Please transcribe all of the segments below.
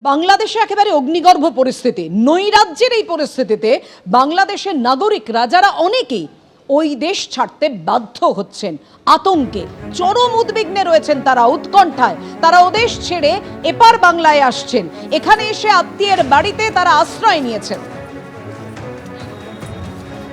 বাংলাদেশে একেবারে অগ্নিগর্ভ পরিস্থিতি, নৈরাজ্যের এই পরিস্থিতিতে বাংলাদেশের নাগরিকরা যারা অনেকেই ওই দেশ ছাড়তে বাধ্য হচ্ছেন, আতঙ্কে চরম উদ্বিগ্নে রয়েছেন, তারা উৎকণ্ঠায়, তারা ওদেশ ছেড়ে এপার বাংলায় আসছেন, এখানে এসে আত্মীয়ের বাড়িতে তারা আশ্রয় নিয়েছেন।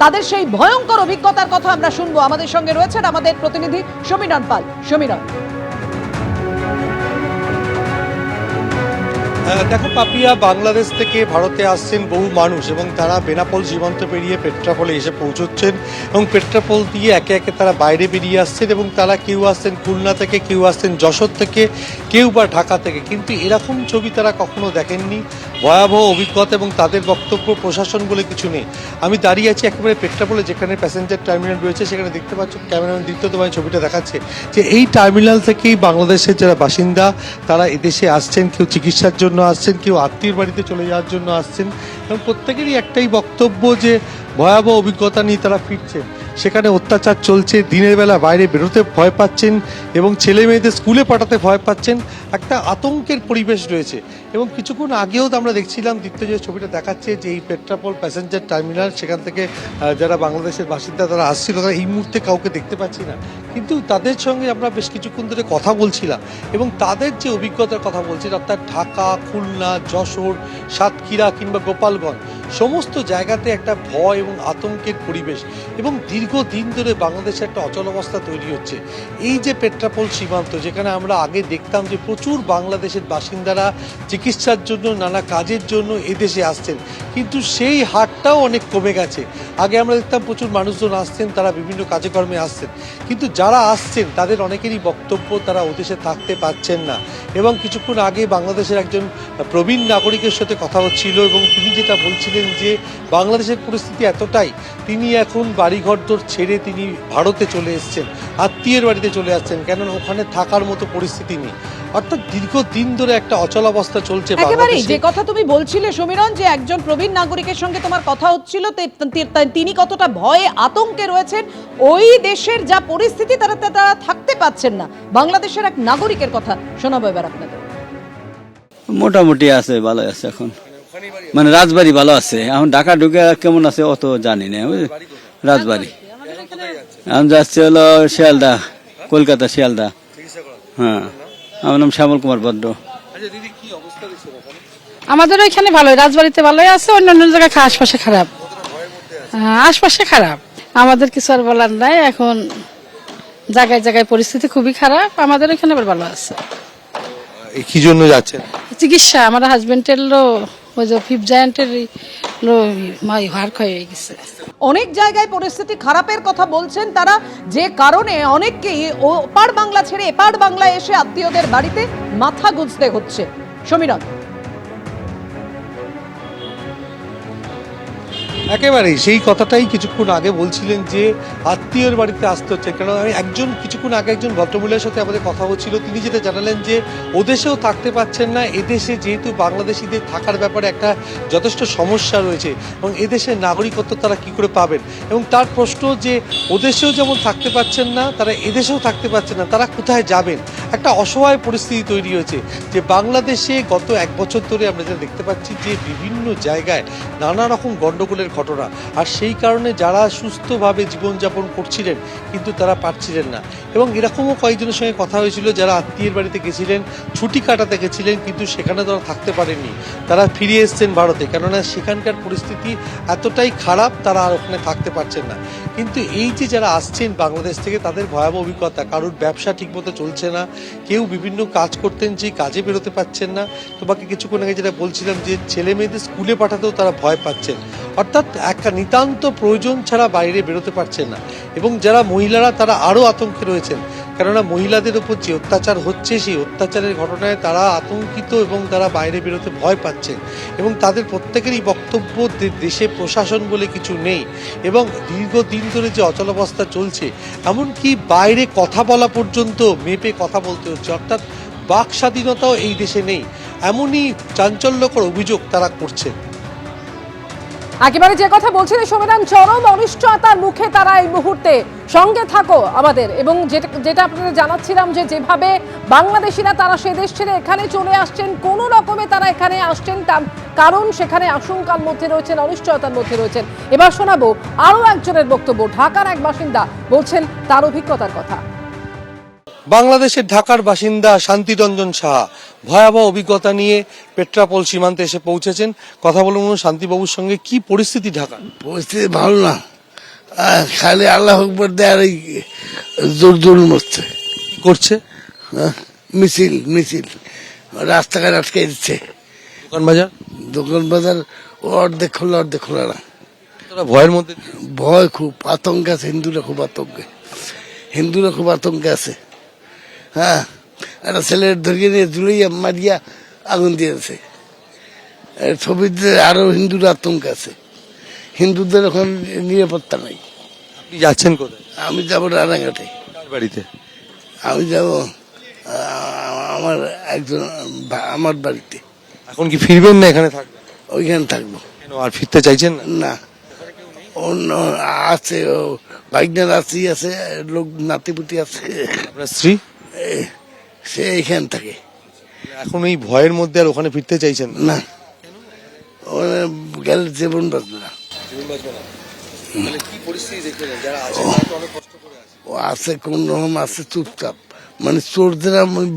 তাদের সেই ভয়ঙ্কর অভিজ্ঞতার কথা আমরা শুনবো। আমাদের সঙ্গে রয়েছেন আমাদের প্রতিনিধি সমীরণ পাল। সমীরণ, দেখো পাপিয়া, বাংলাদেশ থেকে ভারতে আসছেন বহু মানুষ এবং তারা বেনাপোল সীমান্ত পেরিয়ে পেট্রাপোলে এসে পৌঁছচ্ছেন এবং পেট্রাপোল দিয়ে একে একে তারা বাইরে বেরিয়ে আসছেন এবং তারা কেউ আসছেন খুলনা থেকে, কেউ আসছেন যশোর থেকে, কেউ বা ঢাকা থেকে। কিন্তু এরকম ছবি তারা কখনো দেখেননি, ভয়াবহ অভিজ্ঞতা, এবং তাদের বক্তব্য প্রশাসন বলে কিছু নেই। আমি দাঁড়িয়ে আছি একেবারে পেট্রাপোলে, যেখানে প্যাসেঞ্জার টার্মিনাল রয়েছে, সেখানে দেখতে পাচ্ছ ক্যামেরাম্যান দীপ্ত তোমায় ছবিটা দেখাচ্ছে যে এই টার্মিনাল থেকেই বাংলাদেশের যারা বাসিন্দা তারা এদেশে আসছেন, কেউ চিকিৎসার জন্য আসছেন, কেউ আত্মীয়ের বাড়িতে চলে যাওয়ার জন্য আসছেন, এবং প্রত্যেকেরই একটাই বক্তব্য যে ভয়াবহ অভিজ্ঞতা নিয়ে তারা ফিরছেন। সেখানে অত্যাচার চলছে, দিনের বেলা বাইরে বেরোতে ভয় পাচ্ছেন এবং ছেলে মেয়েদের স্কুলে পাঠাতে ভয় পাচ্ছেন, একটা আতঙ্কের পরিবেশ রয়েছে। এবং কিছুক্ষণ আগেও তো আমরা দেখছিলাম, দীপ্ত যে ছবিটা দেখাচ্ছে যে এই পেট্রাপোল প্যাসেঞ্জার টার্মিনাল, সেখান থেকে যারা বাংলাদেশের বাসিন্দা তারা আসছিল, তারা এই মুহূর্তে কাউকে দেখতে পাচ্ছি না, কিন্তু তাদের সঙ্গে আমরা বেশ কিছুক্ষণ ধরে কথা বলছিলাম এবং তাদের যে অভিজ্ঞতার কথা বলছি, অর্থাৎ ঢাকা, খুলনা, যশোর, সাতক্ষীরা কিংবা গোপালগঞ্জ, সমস্ত জায়গাতে একটা ভয় এবং আতঙ্কের পরিবেশ এবং দীর্ঘদিন ধরে বাংলাদেশে একটা অচলাবস্থা তৈরি হচ্ছে। এই যে পেট্রাপোল সীমান্ত, যেখানে আমরা আগে দেখতাম যে প্রচুর বাংলাদেশের বাসিন্দারা চিকিৎসার জন্য, নানা কাজের জন্য এদেশে আসছেন, কিন্তু সেই হারটাও অনেক কমে গেছে। আগে আমরা দেখতাম প্রচুর মানুষজন আসছেন, তারা বিভিন্ন কাজে কর্মে আসছেন, কিন্তু যারা আসছেন তাদের অনেকেরই বক্তব্য তারা ওদেশে থাকতে পারছেন না। এবং কিছুক্ষণ আগে বাংলাদেশের একজন প্রবীণ নাগরিকের সাথে কথা হচ্ছিল এবং তিনি যেটা বলছিলেন যে বাংলাদেশের পরিস্থিতি এতটাই, তিনি এখন বাড়িঘর ছেড়ে তিনি ভারতে চলে এসছেন, আত্মীয়ের বাড়িতে চলে আসছেন, কেননা ওখানে থাকার মতো পরিস্থিতি নেই। অর্থাৎ দীর্ঘদিন ধরে একটা অচলাবস্থা চলছে বাংলাদেশে। যে কথা তুমি বলছিলে সমীরণ, যে একজন প্রবীণ নাগরিকের সঙ্গে তোমার কথা হচ্ছিল, তিনি কতটা ভয়ে আতঙ্কে রয়েছেন, ওই দেশের যা পরিস্থিতি তারা থাকতে পাচ্ছেন না। বাংলাদেশের এক নাগরিকের কথা শোনাবো এবার আপনাদের। মোটামুটি আছে, ভালো আছে এখন, মানে রাজবাড়ি ভালো আছে। এখন ঢাকা ঢুকে কেমন আছে অত জানি না। রাজবাড়ি আমি যাচ্ছি হলো শিয়ালদা, কলকাতা শিয়ালদা। হ্যাঁ, আমার নাম শ্যামল কুমার ভদ্র। আমাদের ওইখানে ভালো, রাজবাড়িতে ভালোই আছে, অন্যান্য জায়গায় আশপাশে খারাপ। আশপাশে খারাপ, আমাদের কিছু আর বলার নাই। এখন জায়গায় জায়গায় পরিস্থিতি খুবই খারাপ, আমাদের ওইখানে আবার ভালো আছে। কি জন্য যাচ্ছেন? চিকিৎসা, আমার হাজবেন্ডের ওই যে ফিফ জায়ান্টের হাড় ক্ষয় হয়ে গেছে। অনেক জায়গায় পরিস্থিতি খারাপের কথা বলছেন তারা, যে কারণে অনেককেই ওপার বাংলা ছেড়ে এপার বাংলায় এসে আত্মীয়দের বাড়িতে মাথা গুঁজতে হচ্ছে। সমীরণ, একেবারেই সেই কথাটাই কিছুক্ষণ আগে বলছিলেন যে আত্মীয়ের বাড়িতে আসতে হচ্ছে। কারণ আমি কিছুক্ষণ আগে একজন ভদ্রমহিলার সাথে আমাদের কথা হচ্ছিল, তিনি যেটা জানালেন যে ওদেশেও থাকতে পারছেন না, এদেশে যেহেতু বাংলাদেশিদের থাকার ব্যাপারে একটা যথেষ্ট সমস্যা রয়েছে এবং এদেশের নাগরিকত্ব তারা কি করে পাবেন। এবং তার প্রশ্ন যে ওদেশেও যেমন থাকতে পারছেন না, তারা এদেশেও থাকতে পারছেন না, তারা কোথায় যাবেন। একটা অসহায় পরিস্থিতি তৈরি হয়েছে যে বাংলাদেশে গত এক বছর ধরে আমরা যেটা দেখতে পাচ্ছি যে বিভিন্ন জায়গায় নানা রকম গণ্ডগোলের ঘটনা, আর সেই কারণে যারা সুস্থভাবে জীবনযাপন করছিলেন কিন্তু তারা পারছিলেন না। এবং এরকমও কয়েকজনের সঙ্গে কথা হয়েছিল যারা আত্মীয়ের বাড়িতে গেছিলেন, ছুটি কাটাতে গেছিলেন, কিন্তু সেখানে তারা থাকতে পারেননি, তারা ফিরে এসছেন ভারতে, কেননা সেখানকার পরিস্থিতি এতটাই খারাপ তারা আর ওখানে থাকতে পারছেন না। কিন্তু এই যে যারা আসছেন বাংলাদেশ থেকে, তাদের ভয়াবহ অভিজ্ঞতা, কারোর ব্যবসা ঠিকমতো চলছে না, কেউ বিভিন্ন কাজ করতেন যে কাজে বেরোতে পারছেন না। তোমাকে কিছুক্ষণ আগে যেটা বলছিলাম যে ছেলে মেয়েদের স্কুলে পাঠাতেও তারা ভয় পাচ্ছেন, অর্থাৎ একটা নিতান্ত প্রয়োজন ছাড়া বাইরে বেরোতে পারছেন না। এবং যারা মহিলারা তারা আরও আতঙ্কে রয়েছেন, কেননা মহিলাদের উপর যে অত্যাচার হচ্ছে সেই অত্যাচারের ঘটনায় তারা আতঙ্কিত এবং তারা বাইরে বেরোতে ভয় পাচ্ছেন। এবং তাদের প্রত্যেকেরই বক্তব্য দেশে প্রশাসন বলে কিছু নেই এবং দীর্ঘদিন ধরে যে অচলাবস্থা চলছে, এমনকি বাইরে কথা বলা পর্যন্ত মেপে কথা বলতে হচ্ছে, অর্থাৎ বাক স্বাধীনতাও এই দেশে নেই, এমনই চাঞ্চল্যকর অভিযোগ তারা করছেন। একেবারে যে কথা বলছেন সংবিধান, চরম অনিশ্চয়তার মুখে তারা এই মুহূর্তে। সঙ্গে থাকো আমাদের, এবং যেটা আপনাদের জানাচ্ছিলাম যে যেভাবে বাংলাদেশিরা তারা সে দেশ ছেড়ে এখানে চলে আসছেন, কোনো রকমে তারা এখানে আসছেন, তার কারণ সেখানে আশঙ্কার মধ্যে রয়েছেন, অনিশ্চয়তার মধ্যে রয়েছেন। এবার শোনাবো আরো একজনের বক্তব্য। ঢাকার এক বাসিন্দা বলছেন তার অভিজ্ঞতার কথা। বাংলাদেশের ঢাকার বাসিন্দা শান্তিরঞ্জন সাহা ভয়াবহ অভিজ্ঞতা নিয়ে পেট্রাপোল সীমান্তে এসে পৌঁছেছেন। কথা বলুন শান্তিবাবুর সঙ্গে, কি পরিস্থিতি ঢাকা? পরিস্থিতি ভালো না, খালি আল্লাহ আকবর দেয়ার এই জোর জোর মরছে। কি করছে? মিছিল মিছিল রাস্তাঘাট আটকে দিচ্ছে, দোকান বাজার অর্ধেক খোলা অর্ধেক খোলা না। ভয়ের মধ্যে, ভয় খুব, আতঙ্ক আছে, হিন্দুরা খুব আতঙ্কে আছে। হ্যাঁ, একটা ছেলের ধরিয়ে নিয়ে জুড়িয়া মারিয়া আগুন দিয়েছে। ছবিতে আরো হিন্দুর আতঙ্ক আছে, হিন্দুদের এখন নিরাপত্তা নাই। আপনি যাচ্ছেন কোথায়? আমি যাবো রানাঘাটে। বাড়িতে আমি যাব আমার আমার বাড়িতে। এখন কি ফিরবেন না এখানে থাকবেন? ওইখানে থাকবো। কেন আর ফিরতে চাইছেন না? না, অন্য আছে, ও বাইকনার আছে, লোক নাতিপুতি আছে। আপনার স্ত্রী? সে এইখানে থাকে। এখন এই ভয়ের মধ্যে আর ওখানে ফিরতে চাইছেন না, গেলে জীবন বাঁচবে না। ও আছে কোন রকম আছে, চুপচাপ, মানে চোরদের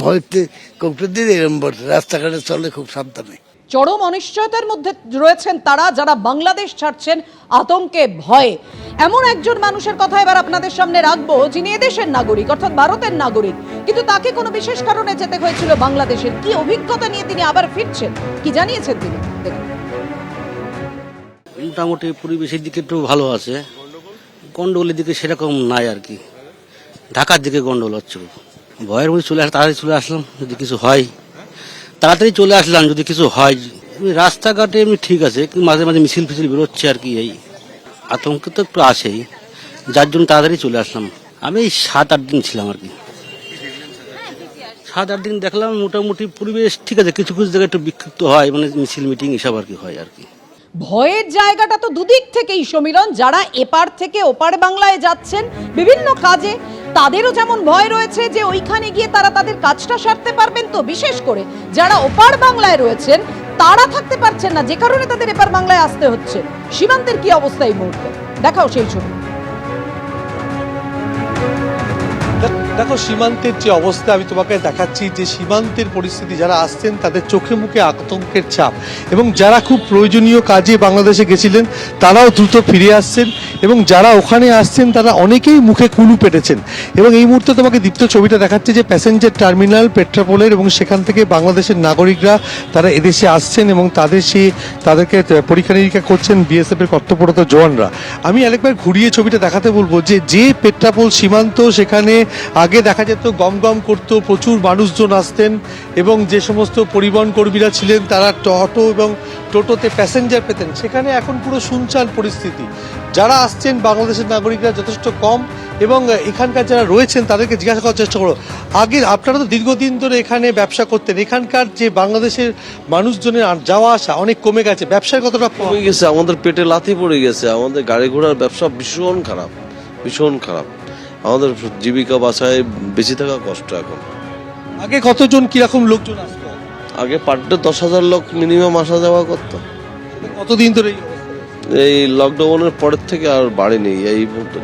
ভয়তে কপটে দিয়ে এরকম বটে, রাস্তাঘাটে চলে খুব সাবধানে। চরম অনিশ্চয়তার মধ্যে রয়েছেন তারা, যারা বাংলাদেশ ছাড়ছেন আতঙ্কে ভয়ে। এমন একজন মানুষের কথা এবার আপনাদের সামনে রাখবো, যিনি এদেশের নাগরিক, অর্থাৎ ভারতের নাগরিক, কিন্তু তাকে কোনো বিশেষ কারণে যেতে হয়েছিল বাংলাদেশের। কি অভিজ্ঞতা নিয়ে তিনি আবার ফিরছেন, কি জানিয়েছেন তিনি, দেখুন। মোটামুটি পরিবেশের দিকে একটু ভালো আছে, গন্ডগোলের দিকে সেরকম নাই আর কি। ঢাকার দিকে গন্ডগোল হচ্ছে, ভয়ের মধ্যে তাড়াতাড়ি চলে আসলাম, যদি কিছু হয় তাড়াতাড়ি চলে আসলাম, যদি কিছু হয়। রাস্তাঘাটে এমনি ঠিক আছে, মাঝে মাঝে মিছিল ফিছিল বেরোচ্ছে আর কি, এই আতঙ্ক তো একটু আসেই, যার জন্য তাড়াতাড়ি চলে আসলাম। আমি 7-8 দিন ছিলাম আর কি। 7-8 দিন দেখলাম মোটামুটি পরিবেশ ঠিক আছে, কিছু কিছু জায়গায় একটু বিক্ষিপ্ত হয়, মানে মিছিল মিটিং এসব আর কি হয় আর কি। ভয়ের জায়গাটা তো দুদিক থেকেই সমীরণ। যারা এপার থেকে ওপার বাংলায় যাচ্ছেন বিভিন্ন কাজে, তাদেরও যেমন ভয় রয়েছে যে ওইখানে গিয়ে তারা তাদের কাজটা সারতে পারবেন, তো বিশেষ করে যারা ওপার বাংলায় রয়েছেন তারা থাকতে পারছেন না, যে কারণে তাদের এপার বাংলায় আসতে হচ্ছে। সীমান্তের কি অবস্থা এই মুহূর্তে, দেখাও সেই ছবি। দেখো সীমান্তের যে অবস্থা, আমি তোমাকে দেখাচ্ছি যে সীমান্তের পরিস্থিতি। যারা আসছেন তাদের চোখে মুখে আতঙ্কের ছাপ, এবং যারা খুব প্রয়োজনীয় কাজে বাংলাদেশে গেছিলেন তারাও দ্রুত ফিরে আসছেন, এবং যারা ওখানে আসছেন তারা অনেকেই মুখে কুলু পেটেছেন। এবং এই মুহূর্তে তোমাকে দীপ্ত ছবিটা দেখাচ্ছে যে প্যাসেঞ্জার টার্মিনাল পেট্রাপোলের, এবং সেখান থেকে বাংলাদেশের নাগরিকরা তারা এদেশে আসছেন, এবং তাদেরকে পরীক্ষা নিরীক্ষা করছেন বিএসএফ এর কর্তব্যরত জওয়ানরা। আমি আরেকবার ঘুরিয়ে ছবিটা দেখাতে বলবো যে পেট্রাপোল সীমান্ত, সেখানে আগে দেখা যেত গম গম করতো, প্রচুর মানুষজন আসতেন, এবং যে সমস্ত পরিবহন কর্মীরা ছিলেন তারা অটো এবং টোটোতে প্যাসেঞ্জার পেতেন। সেখানে এখন পুরো শুনশান পরিস্থিতি। যারা আসছেন বাংলাদেশের নাগরিকরা যথেষ্ট কম, এবং এখানকার যারা রয়েছেন তাদেরকে জিজ্ঞাসা করার চেষ্টা করো, আগে আপনারা তো দীর্ঘদিন ধরে এখানে ব্যবসা করতেন, এখানকার যে বাংলাদেশের মানুষজনের যাওয়া আসা অনেক কমে গেছে, ব্যবসার কতটা কমে গেছে? আমাদের পেটে লাথি পড়ে গেছে, আমাদের গাড়ি ঘোড়ার ব্যবসা ভীষণ খারাপ, ভীষণ খারাপ। আমাদের জীবিকা বাঁচায় বেঁচে থাকা কষ্ট এখন। আগে কতজন কিরকম লোকজন আসতো? আগে পার ডে 10,000 লোক মিনিমাম আসা যাওয়া করতো। কতদিন ধরে এই লকডাউনের পরের থেকে আর বাড়েনি, এই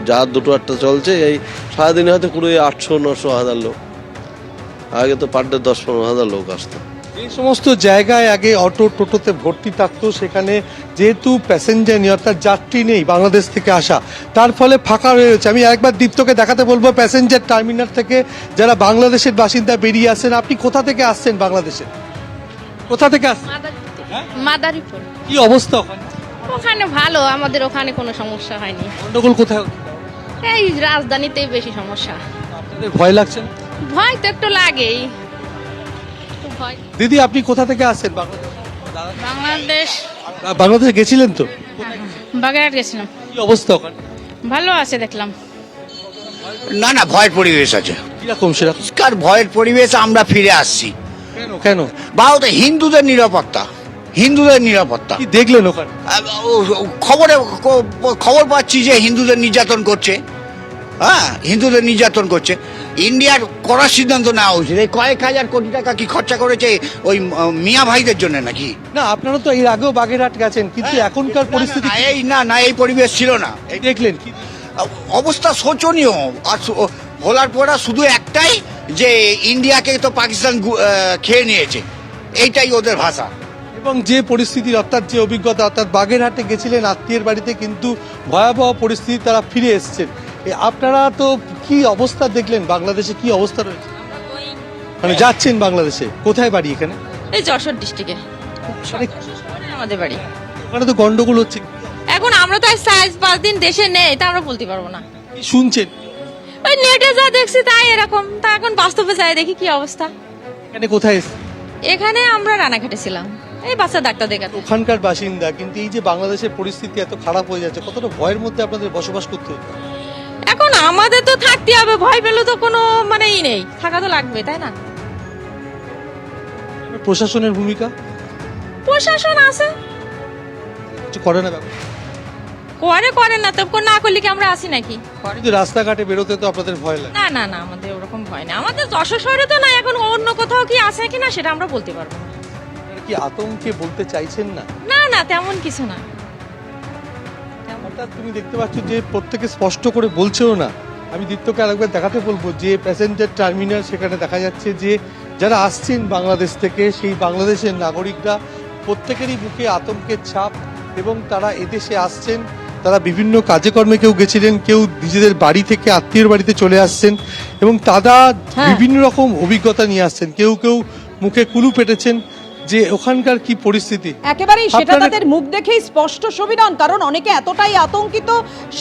যা দুটো একটা চলছে, এই সারাদিনে হয়তো পুরো 800-900-1000 লোক। আগে তো পার ডে 10-15,000 লোক আসতো। এই সমস্ত জায়গায় আগে অটো টোটোতে ভর্তি থাকতো, সেখানে যেহেতু প্যাসেঞ্জার নেই অর্থাৎ যাত্রী নেই বাংলাদেশ থেকে আসা, তার ফলে ফাঁকা রয়েছে। আমি একবার দীপ্তকে দেখাতে বলবো প্যাসেঞ্জার টার্মিনাল থেকে যারা বাংলাদেশের বাসিন্দা বেরিয়ে আসেন। আপনি কোথা থেকে আসছেন বাংলাদেশে? কোথা থেকে আসছেন? মাদারীপুর। কি অবস্থা ওখানে? ওখানে ভালো, আমাদের ওখানে কোনো সমস্যা হয়নি। গন্ডগোল কোথায়? এই রাজধানীতেই বেশি সমস্যা। আপনাদের ভয় লাগছে? ভয় তো একটু লাগেই। দিদি আপনি কোথা থেকে আসছেন? বাংলাদেশ। বাংলাদেশে গেছিলেন তো? বাগেরহাট গেছিলাম। কি অবস্থা ওখানে? ভালো আছে দেখলাম। না না, ভয়ের পরিবেশ আছে। কিরকম সেরকম? কার ভয়ের পরিবেশ? আমরা ফিরে আসছি। কেন? ভারতে হিন্দুদের নিরাপত্তা, হিন্দুদের নিরাপত্তা। কি দেখলেন ওখানে? খবর পাচ্ছি যে হিন্দুদের নির্যাতন করছে, হ্যাঁ হিন্দুদের নির্যাতন করছে। ইন্ডিয়ার করার সিদ্ধান্ত নেওয়া উচিত। এই কয়েক হাজার কোটি টাকা কি খরচা করেছে ওই মিয়া ভাইদের জন্য নাকি? না, আপনারা তো এর আগেও বাগেরহাট গেছেন, কিন্তু এখনকার পরিস্থিতি এই পরিবেশ ছিল না। এই দেখলেন কি? অবস্থা শোচনীয়। আর ভোলার পড়া শুধু একটাই যে ইন্ডিয়াকে তো পাকিস্তান খেয়ে নিয়েছে, এইটাই ওদের ভাষা। এবং যে পরিস্থিতির অর্থাৎ যে অভিজ্ঞতা, অর্থাৎ বাগেরহাটে গেছিলেন আত্মীয়ের বাড়িতে, কিন্তু ভয়াবহ পরিস্থিতি তারা ফিরে এসছেন। আপনারা তো কি অবস্থা দেখলেন? বাংলাদেশে কি অবস্থা রয়েছে? মানে যাচ্ছেন বাংলাদেশে, কোথায় বাড়ি এখানে? এই যশোর ডিস্ট্রিক্টে আমাদের বাড়ি। ওখানে তো গন্ডগোল হচ্ছে। এখন আমরা তো 4-5 দিন দেশে নেই, তা আমরা বলতে পারবো না। কি শুনছেন? ওই নেটে যা দেখছি তাই এরকম, তা এখন বাস্তবে যাই দেখি কি অবস্থা। এখানে কোথায় এসেছেন? এখানে আমরা রানাঘাটে ছিলাম, এই বাচ্চা ডাক্তার দেখাতে। ওখানকার বাসিন্দা, কিন্তু এই যে বাংলাদেশের পরিস্থিতি এত খারাপ হয়ে যাচ্ছে, কতটা ভয়ের মধ্যে আপনাদের বসবাস করতে হচ্ছে? এখন আমাদের তো থাকতে হবে, ভয় পেলে তো কোনো মানেই নেই, থাকা তো লাগবে, তাই না? প্রশাসনের ভূমিকা? প্রশাসন আছে, কিছু করে না ব্যাপার? করে না তো, না করলে কি আমরা আসি নাকি? কিন্তু রাস্তাঘাটে বেরোতে তো আপনাদের ভয় লাগে? না আমাদের ওরকম ভয় না। আমাদের যশোর শহরে তো না, এখন অন্য কোথাও কি আছে কিনা সেটা আমরা বলতে পারবো না। আপনারা কি আতঙ্কে বলতে চাইছেন না? না তেমন কিছু না। অর্থাৎ তুমি দেখতে পাচ্ছ যে প্রত্যেকে স্পষ্ট করে বলছেও না। আমি দীপ্তকে আরেকবার দেখাতে বলবো যে প্যাসেঞ্জার টার্মিনাল, সেখানে দেখা যাচ্ছে যে যারা আসছেন বাংলাদেশ থেকে, সেই বাংলাদেশের নাগরিকরা প্রত্যেকেরই মুখে আতঙ্কের ছাপ, এবং তারা এদেশে আসছেন, তারা বিভিন্ন কাজে কর্মে কেউ গেছিলেন, কেউ নিজেদের বাড়ি থেকে আত্মীয়ের বাড়িতে চলে আসছেন, এবং তারা বিভিন্ন রকম অভিজ্ঞতা নিয়ে আসছেন। কেউ মুখে কুলু পেটেছেন যে ওখানকার কি পরিস্থিতি। একেবারেই সেটা তাদের মুখ দেখেই স্পষ্ট, সমীরণ। কারণ অনেকে এতটাই আতঙ্কিত,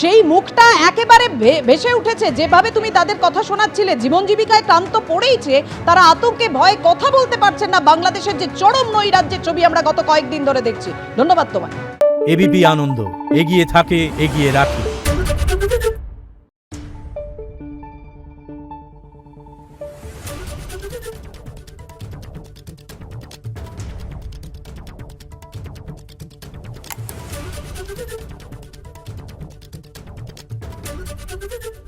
সেই মুখটা একেবারে ভেসে উঠেছে। যেভাবে তুমি তাদের কথা শোনাচ্ছিলে, জীবন জীবিকায় ক্লান্ত পড়েইছে, তারা আতঙ্কে ভয়ে কথা বলতে পারছেন না। বাংলাদেশের যে চরম নৈরাজ্যের ছবি আমরা গত কয়েকদিন ধরে দেখছি। ধন্যবাদ তোমায়। এবিপি আনন্দ, এগিয়ে থাকে, এগিয়ে রাখে। Thank you.